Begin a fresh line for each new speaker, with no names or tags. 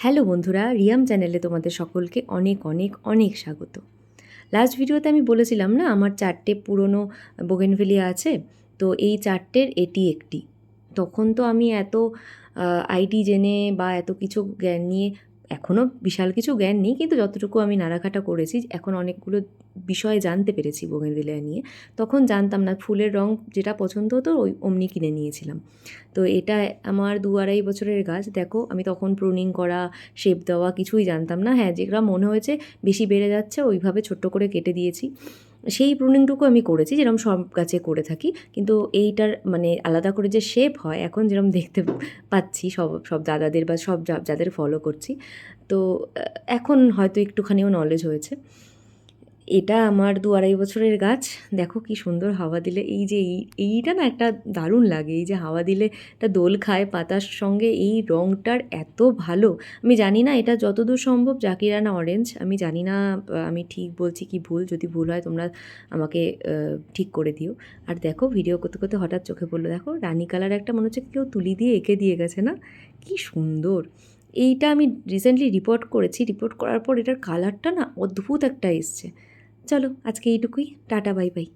Hello বন্ধুরা, রিয়াম চ্যানেলে তোমাদের সকলকে অনেক অনেক অনেক স্বাগত। লাস্ট ভিডিওতে আমি বলেছিলাম না আমার 4টে পুরনো বোগেনভেলিয়া আছে, তো এই 4টের এটি একটি। তখন তো আমি এত আইডি জেনে বা এত কিছু জ্ঞান নিয়ে, এখনও বিশাল কিছু জ্ঞান নেই, কিন্তু যতটুকু আমি নাড়াঘাটা করেছি এখন অনেকগুলো বিষয় জানতে পেরেছি বোগেনভেলিয়া নিয়ে। তখন জানতাম না, ফুলের রং যেটা পছন্দ হতো ওই অমনি কিনে নিয়েছিলাম। তো এটা আমার 2-2.5 বছরের গাছ। দেখো, আমি তখন প্রুনিং করা, শেপ দেওয়া কিছুই জানতাম না। হ্যাঁ, যেগুলো মনে হয়েছে বেশি বেড়ে যাচ্ছে ওইভাবে ছোট্ট করে কেটে দিয়েছি। সেই প্রুনিংটুকু আমি করেছি, যেরকম সব গাছে করে থাকি। কিন্তু এইটার মানে আলাদা করে যে শেপ হয়, এখন যেরকম দেখতে পাচ্ছি সব সব দাদাদের বা সব যাদের ফলো করছি, তো এখন হয়তো একটুখানিও নলেজ হয়েছে। এটা আমার 2-2.5 বছরের গাছ। দেখো কি সুন্দর হাওয়া দিলে, এই যে এইটা না একটা দারুণ লাগে, এই যে হাওয়া দিলে একটা দোল খায় পাতার সঙ্গে, এই রঙটার এত ভালো। আমি জানি না এটা যতদূর সম্ভব জাকিরানা অরেঞ্জ, আমি জানি না আমি ঠিক বলছি কি ভুল। যদি ভুল হয় তোমরা আমাকে ঠিক করে দিও। আর দেখো, ভিডিও করতে করতে হঠাৎ চোখে পড়লো, দেখো রানী কালার একটা মনে হচ্ছে কেউ তুলি দিয়ে এঁকে দিয়ে গেছে না, কি সুন্দর। এইটা আমি রিসেন্টলি রিপোর্ট করেছি, রিপোর্ট করার পর এটার কালারটা না অদ্ভুত একটা এসছে। চলো আজকে এইটুকুই, টাটা বাই বাই।